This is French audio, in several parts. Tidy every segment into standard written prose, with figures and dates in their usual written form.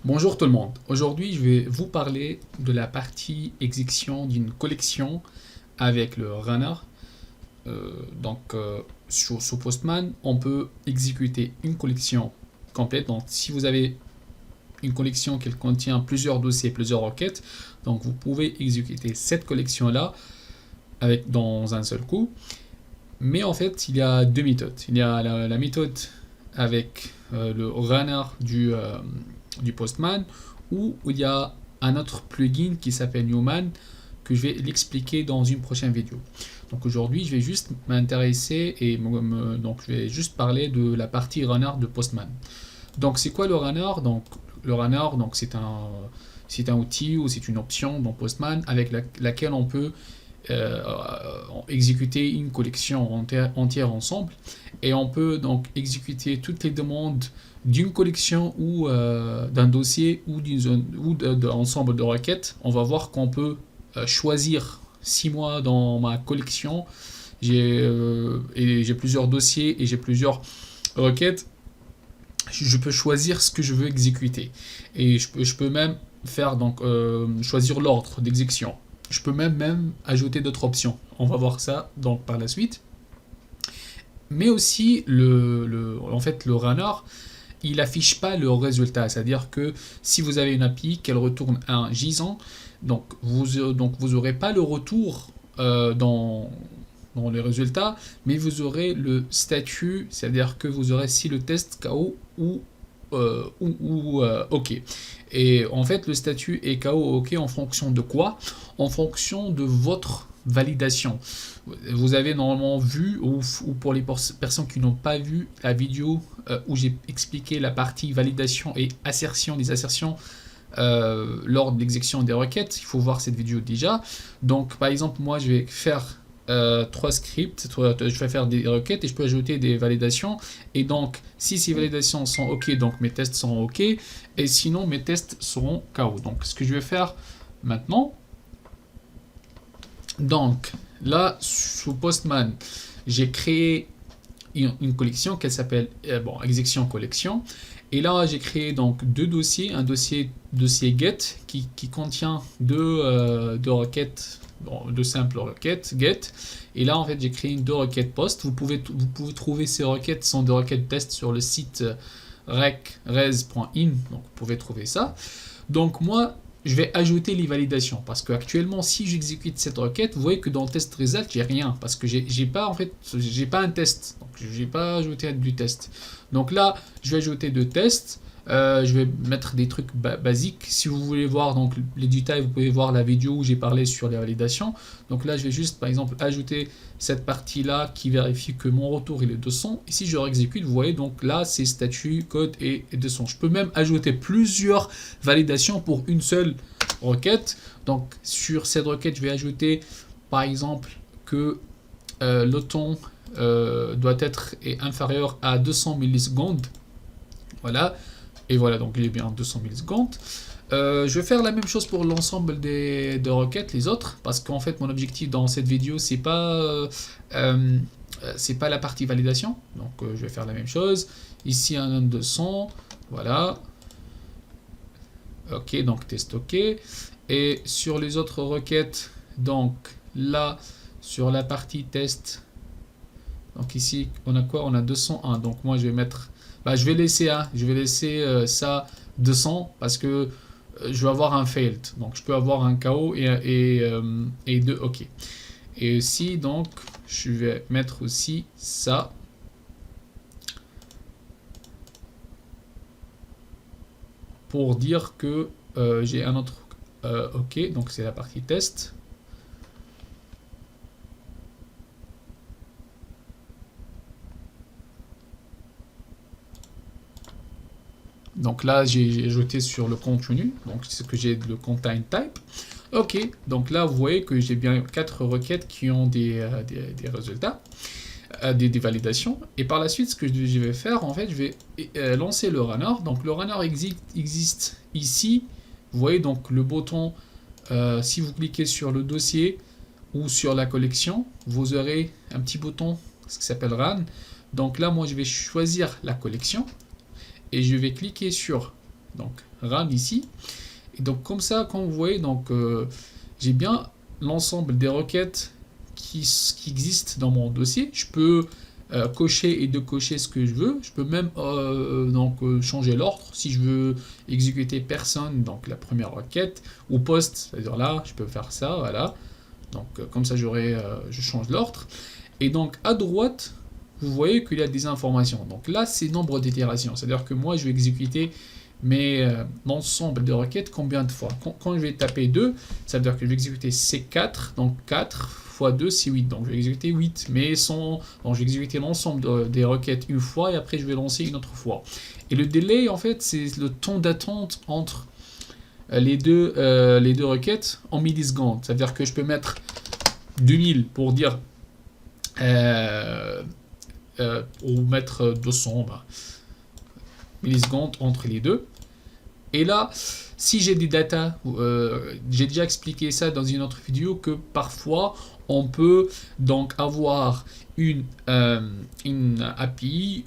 Bonjour tout le monde. Aujourd'hui, je vais vous parler de la partie exécution d'une collection avec le runner. Sous Postman, on peut exécuter une collection complète. Donc, si vous avez une collection qui contient plusieurs dossiers, plusieurs requêtes, donc vous pouvez exécuter cette collection-là dans un seul coup. Mais en fait, il y a deux méthodes. Il y a la méthode avec le runner du Postman, ou il y a un autre plugin qui s'appelle Newman que je vais l'expliquer dans une prochaine vidéo. Donc aujourd'hui, je vais juste m'intéresser et donc je vais juste parler de la partie runner de Postman. Donc c'est quoi le runner? Donc le runner, donc c'est un outil ou c'est une option dans Postman avec laquelle on peut exécuter une collection entière ensemble, et on peut donc exécuter toutes les demandes d'une collection ou d'un dossier ou d'une zone ou d'un ensemble de requêtes. On va voir qu'on peut choisir. Si moi dans ma collection j'ai plusieurs dossiers et j'ai plusieurs requêtes, je peux choisir ce que je veux exécuter, et je peux même faire choisir l'ordre d'exécution. Je peux même ajouter d'autres options. On va voir ça donc par la suite. Mais aussi, en fait, le runner, il affiche pas le résultat. C'est-à-dire que si vous avez une API qu'elle retourne un JSON, donc vous aurez pas le retour dans les résultats, mais vous aurez le statut, c'est-à-dire que vous aurez si le test KO ou OK. Et en fait, le statut est KO ou OK en fonction de quoi? En fonction de votre validation. Vous avez normalement vu, ou pour les personnes qui n'ont pas vu la vidéo où j'ai expliqué la partie validation et assertion des assertions lors de l'exécution des requêtes, il faut voir cette vidéo déjà. Donc par exemple, moi je vais faire trois scripts, je vais faire des requêtes et je peux ajouter des validations, et donc si ces validations sont OK, donc mes tests seront OK, et sinon mes tests seront KO. Donc ce que je vais faire maintenant, donc là sous Postman, j'ai créé une collection qui s'appelle exécution collection, et là j'ai créé donc deux dossiers, un dossier get qui contient deux requêtes, de simples requêtes get, et là en fait j'ai créé deux requêtes post. Vous pouvez trouver ces requêtes, sont des requêtes test sur le site rec.res.in, donc vous pouvez trouver ça. Donc moi je vais ajouter les validations, parce que actuellement si j'exécute cette requête, vous voyez que dans le test result j'ai rien, parce que j'ai pas un test, donc j'ai pas ajouté du test. Donc là je vais ajouter deux tests. Je vais mettre des trucs basiques. Si vous voulez voir donc les détails, vous pouvez voir la vidéo où j'ai parlé sur les validations. Donc là je vais juste par exemple ajouter cette partie là qui vérifie que mon retour il est 200, et si je réexécute, vous voyez donc là c'est statut, code et 200. Je peux même ajouter plusieurs validations pour une seule requête. Donc sur cette requête je vais ajouter par exemple que le temps doit être inférieur à 200 millisecondes. Voilà. Et voilà, donc il est bien 200 millisecondes. Je vais faire la même chose pour l'ensemble des requêtes, les autres, parce qu'en fait mon objectif dans cette vidéo c'est pas la partie validation. Donc je vais faire la même chose. Ici un 200, voilà. OK, donc test OK. Et sur les autres requêtes, donc là sur la partie test, donc ici on a quoi? On a 201. Donc moi je vais mettre, je vais laisser ça 200, parce que je vais avoir un failed, donc je peux avoir un KO et deux OK. Et aussi donc je vais mettre aussi ça pour dire que j'ai un autre OK, donc c'est la partie test. Donc là, j'ai ajouté sur le contenu, donc c'est ce que j'ai le content type. OK, donc là, vous voyez que j'ai bien 4 requêtes qui ont des résultats, des validations. Et par la suite, ce que je vais faire, en fait, je vais lancer le runner. Donc le runner existe ici. Vous voyez donc le bouton, si vous cliquez sur le dossier ou sur la collection, vous aurez un petit bouton qui s'appelle Run. Donc là, moi, je vais choisir la collection. Et je vais cliquer sur donc RAM ici. Et donc comme ça, comme vous voyez, donc j'ai bien l'ensemble des requêtes qui existent dans mon dossier. Je peux cocher et décocher ce que je veux. Je peux même changer l'ordre si je veux exécuter personne, donc la première requête, ou poste, c'est-à-dire là, je peux faire ça, voilà. Donc comme ça, je change l'ordre. Et donc à droite, vous voyez qu'il y a des informations. Donc là, c'est nombre d'itérations. C'est-à-dire que moi, je vais exécuter l'ensemble de requêtes combien de fois. Quand je vais taper 2, ça veut dire que je vais exécuter C4, donc 4 fois 2, c'est 8. Donc je vais exécuter 8, mais donc je vais exécuter l'ensemble des requêtes une fois et après je vais lancer une autre fois. Et le délai, en fait, c'est le temps d'attente entre les deux requêtes en millisecondes. Ça veut dire que je peux mettre 2000 pour dire ou mettre 200 millisecondes entre les deux. Et là, si j'ai des datas, j'ai déjà expliqué ça dans une autre vidéo, que parfois on peut donc avoir une API,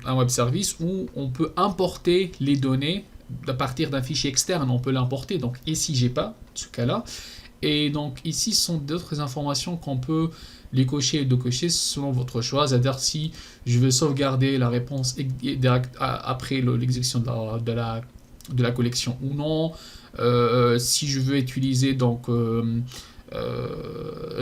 un web service où on peut importer les données à partir d'un fichier externe, on peut l'importer. Donc ici, j'ai pas ce cas-là. Et donc ici, ce sont d'autres informations qu'on peut les cocher et décocher selon votre choix. C'est-à-dire si je veux sauvegarder la réponse après l'exécution de la collection ou non. Si je veux utiliser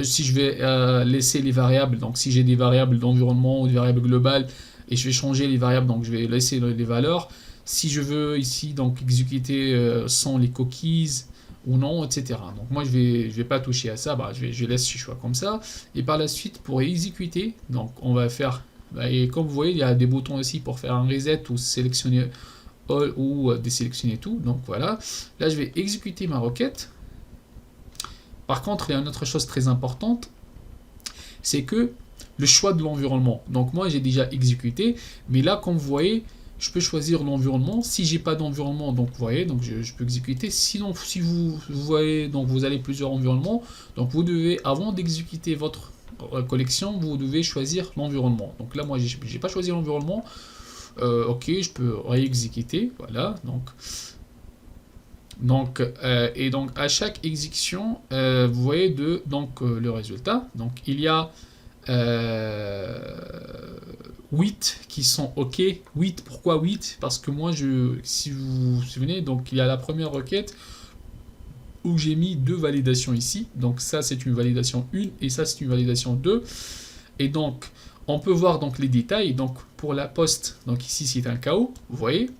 si je vais laisser les variables, donc si j'ai des variables d'environnement ou des variables globales et je vais changer les variables, donc je vais laisser les valeurs. Si je veux ici donc exécuter sans les cookies ou non, etc. Donc moi je vais pas toucher à ça, je laisse ce choix comme ça. Et par la suite, pour exécuter, donc on va faire, et comme vous voyez, il y a des boutons ici pour faire un reset ou sélectionner all ou désélectionner tout. Donc voilà, là je vais exécuter ma requête. Par contre, il y a une autre chose très importante, c'est que le choix de l'environnement. Donc moi j'ai déjà exécuté, mais là comme vous voyez, je peux choisir l'environnement. Si j'ai pas d'environnement, donc vous voyez, donc je peux exécuter. Sinon, si vous voyez, donc vous avez plusieurs environnements, donc vous devez, avant d'exécuter votre collection, vous devez choisir l'environnement. Donc là, moi, j'ai pas choisi l'environnement. Ok, je peux réexécuter. Voilà, et donc à chaque exécution, vous voyez le résultat. Donc il y a 8 qui sont OK. 8, pourquoi 8? Parce que moi, si vous vous souvenez, donc il y a la première requête où j'ai mis 2 validations ici. Donc ça, c'est une validation 1 et ça, c'est une validation 2. Et donc, on peut voir donc les détails. Donc pour la poste, donc ici, c'est un chaos, vous voyez.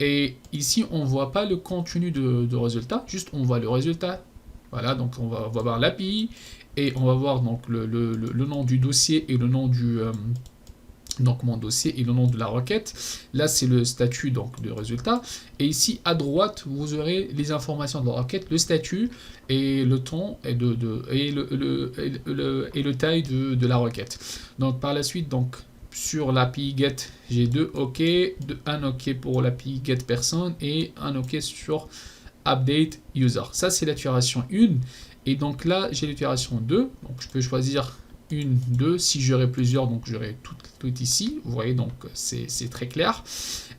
Et ici, on ne voit pas le contenu de résultat, juste on voit le résultat. Voilà, donc on va voir l'API et on va voir donc le nom du dossier et le nom donc mon dossier et le nom de la requête. Là, c'est le statut donc de résultat. Et ici, à droite, vous aurez les informations de la requête, le statut et le temps et le taille de la requête. Donc par la suite, donc sur l'API GET, j'ai 2 OK, un OK pour l'API GET personne et un OK sur Update User. Ça, c'est l'itération 1. Et donc là, j'ai l'itération 2. Donc je peux choisir 1, 2. Si j'aurai plusieurs, donc j'aurai tout ici. Vous voyez, donc c'est très clair.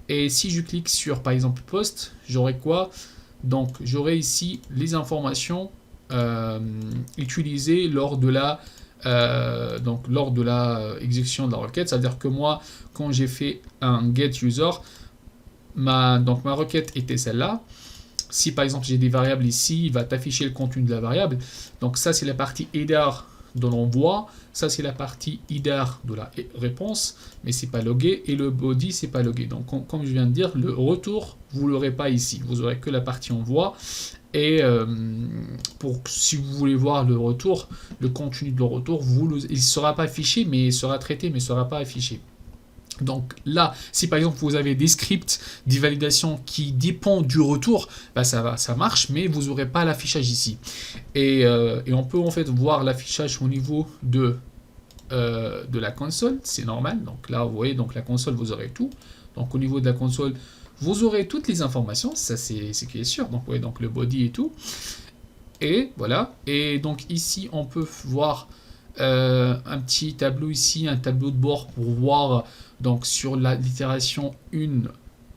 Et si je clique sur, par exemple, Post, j'aurai quoi? Donc j'aurai ici les informations utilisées lors de la exécution de la requête. C'est-à-dire que moi, quand j'ai fait un get user, ma requête était celle-là. Si par exemple j'ai des variables ici, il va t'afficher le contenu de la variable. Donc ça, c'est la partie header de l'envoi. Ça, c'est la partie header de la réponse, mais c'est pas logué. Et le body, c'est pas logué. Donc comme je viens de dire, le retour, vous l'aurez pas ici. Vous aurez que la partie envoi. Et si vous voulez voir le retour, le contenu de le retour, il ne sera pas affiché, mais il sera traité, mais il ne sera pas affiché. Donc là, si par exemple vous avez des scripts, des validations qui dépendent du retour, ça marche, mais vous n'aurez pas l'affichage ici. Et on peut en fait voir l'affichage au niveau de la console, c'est normal. Donc là, vous voyez, donc la console, vous aurez tout. Donc au niveau de la console, vous aurez toutes les informations, ça c'est ce qui est sûr. Donc, ouais, donc le body et tout. Et voilà. Et donc ici, on peut voir un petit tableau ici, un tableau de bord pour voir donc sur l'itération 1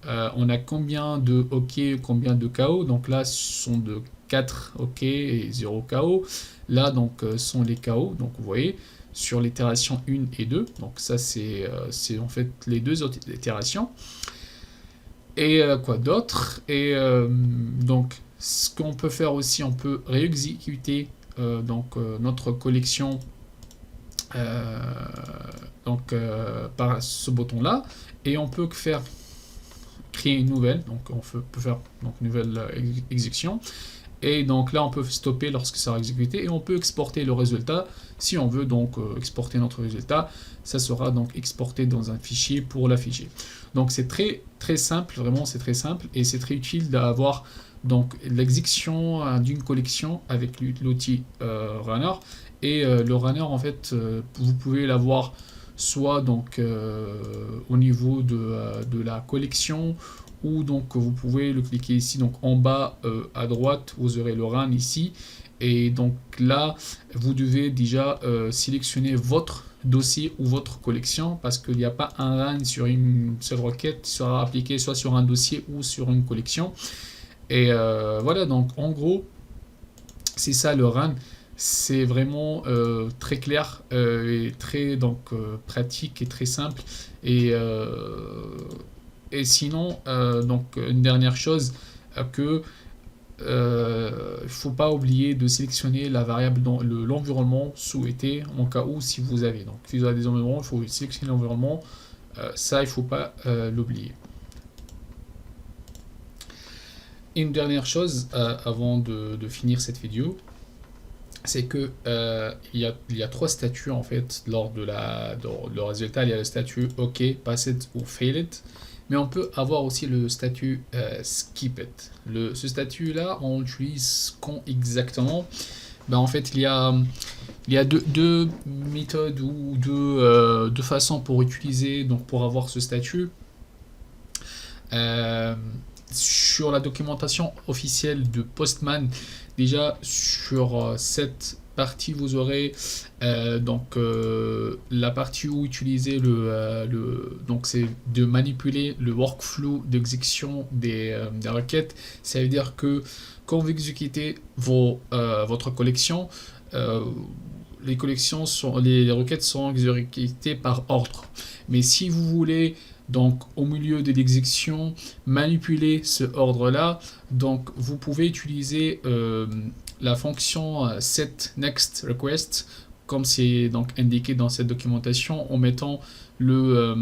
on a combien de OK, combien de KO. Donc là, ce sont de 4 OK et 0 KO. Là, donc, sont les KO. Donc, vous voyez, sur l'itération 1 et 2. Donc, ça, c'est en fait les deux autres itérations. Et quoi d'autre? Et donc, ce qu'on peut faire aussi, on peut réexécuter notre collection par ce bouton-là. Et on peut créer une nouvelle. Donc, on peut faire une nouvelle exécution. Et donc là, on peut stopper lorsque ça sera exécuté et on peut exporter le résultat. Si on veut donc exporter notre résultat, ça sera donc exporté dans un fichier pour l'afficher. Donc c'est très très simple, vraiment c'est très simple et c'est très utile d'avoir donc l'exécution d'une collection avec l'outil Runner. Et le Runner, en fait, vous pouvez l'avoir soit donc au niveau de la collection, ou donc vous pouvez le cliquer ici, donc en bas à droite, vous aurez le run ici, et donc là, vous devez déjà sélectionner votre dossier ou votre collection, parce qu'il n'y a pas un run sur une seule requête qui sera appliqué soit sur un dossier ou sur une collection. Et voilà, donc en gros, c'est ça le run. C'est vraiment très clair et très pratique et très simple. Et sinon, donc une dernière chose, il ne faut pas oublier de sélectionner la variable dans l'environnement souhaité en cas où si vous avez. Donc si vous avez des environnements, il faut sélectionner l'environnement. Ça, il ne faut pas l'oublier. Une dernière chose avant de finir cette vidéo, c'est que il y a trois statuts en fait lors de le résultat. Il y a le statut OK, Passed ou Failed. Mais on peut avoir aussi le statut Skipped. Ce statut-là, on l'utilise quand exactement? En fait, il y a deux méthodes ou deux façons pour utiliser, donc pour avoir ce statut. Sur la documentation officielle de Postman, déjà sur cette partie, vous aurez la partie où utiliser donc c'est de manipuler le workflow d'exécution des requêtes. Ça veut dire que quand vous exécutez votre collection, les requêtes sont exécutées par ordre. Mais si vous voulez donc au milieu de l'exécution manipuler ce ordre là, donc vous pouvez utiliser la fonction setNextRequest, comme c'est donc indiqué dans cette documentation, en mettant le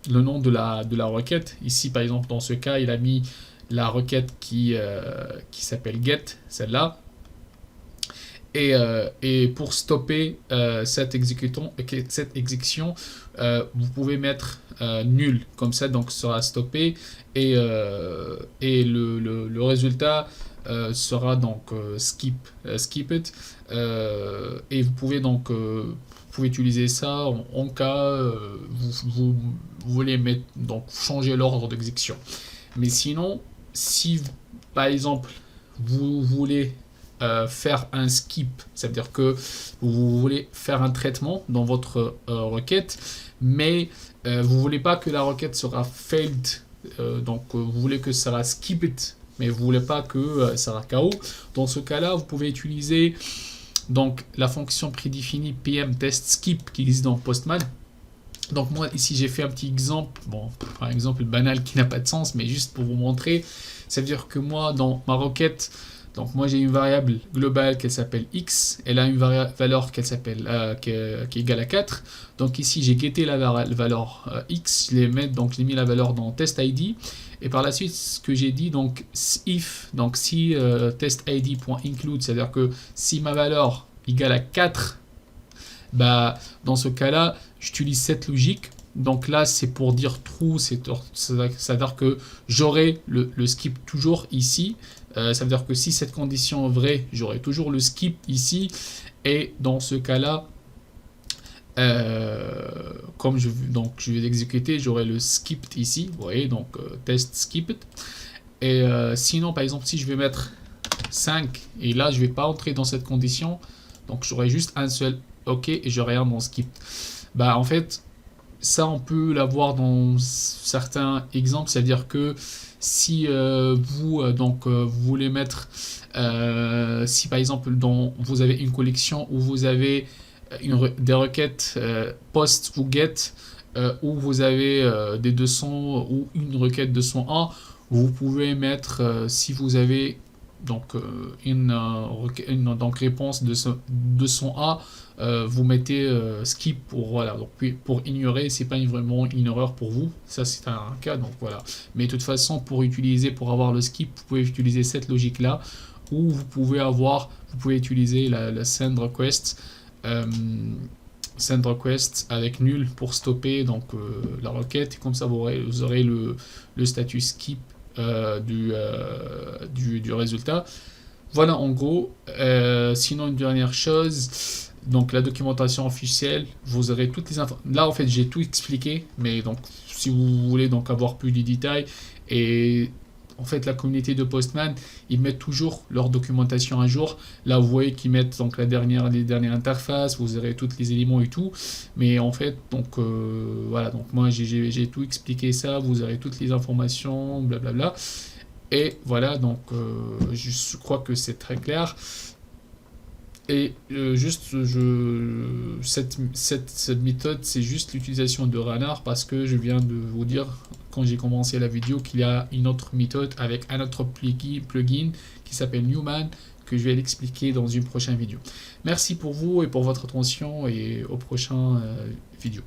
nom de la requête. Ici par exemple dans ce cas il a mis la requête qui s'appelle get, celle-là. Et pour stopper cette exécution, vous pouvez mettre nul, comme ça donc sera stoppé, et le résultat sera donc skipped, et vous pouvez donc utiliser ça en cas vous voulez changer l'ordre d'exécution. Mais sinon, si par exemple vous voulez faire un skip, ça veut dire que vous voulez faire un traitement dans votre requête, mais vous voulez pas que la requête sera failed, donc vous voulez que ça sera skipped, mais vous voulez pas que ça sera KO. Dans ce cas-là, vous pouvez utiliser donc la fonction prédéfinie PM_test_skip qui existe dans Postman. Donc moi ici j'ai fait un petit exemple, par exemple banal qui n'a pas de sens, mais juste pour vous montrer. Ça veut dire que moi dans ma requête, donc moi j'ai une variable globale qui s'appelle x, elle a une valeur qui est égale à 4. Donc ici j'ai getté la valeur x, je l'ai mis la valeur dans testID, et par la suite ce que j'ai dit, donc if, donc si testID.include, c'est-à-dire que si ma valeur égale à 4, dans ce cas-là j'utilise cette logique. Donc là c'est pour dire true, c'est-à-dire que j'aurai le skip toujours ici. Ça veut dire que si cette condition est vraie, j'aurai toujours le skip ici. Et dans ce cas-là, comme je vais l'exécuter, j'aurai le skipped ici. Vous voyez, donc test skipped. Et sinon, par exemple, si je vais mettre 5, et là, je ne vais pas entrer dans cette condition, donc j'aurai juste un seul OK et j'aurai un non skip. En fait, ça, on peut l'avoir dans certains exemples, c'est-à-dire que si vous voulez mettre, si par exemple vous avez une collection où vous avez des requêtes post ou get, où vous avez des 200 ou une requête 201, vous pouvez mettre, si vous avez donc donc réponse de 200A, vous mettez skip pour voilà donc pour ignorer, c'est pas vraiment une erreur pour vous, ça c'est un cas, donc voilà. Mais de toute façon, pour avoir le skip, vous pouvez utiliser cette logique là, ou vous pouvez utiliser la euh, send request avec nul pour stopper donc la requête, et comme ça vous aurez le statut skip du résultat. Voilà en gros. Sinon, une dernière chose, donc la documentation officielle, vous aurez toutes les infos. Là en fait j'ai tout expliqué, mais donc si vous voulez donc avoir plus de détails, et en fait la communauté de Postman, ils mettent toujours leur documentation à jour. Là vous voyez qu'ils mettent donc les dernières interfaces, vous aurez tous les éléments et tout, mais en fait donc voilà, donc moi j'ai tout expliqué ça, vous aurez toutes les informations, blablabla. Et voilà, donc je crois que c'est très clair. Et cette méthode, c'est juste l'utilisation de Ranar, parce que je viens de vous dire, quand j'ai commencé la vidéo, qu'il y a une autre méthode avec un autre plugin qui s'appelle Newman, que je vais l'expliquer dans une prochaine vidéo. Merci pour vous et pour votre attention, et au prochain vidéo.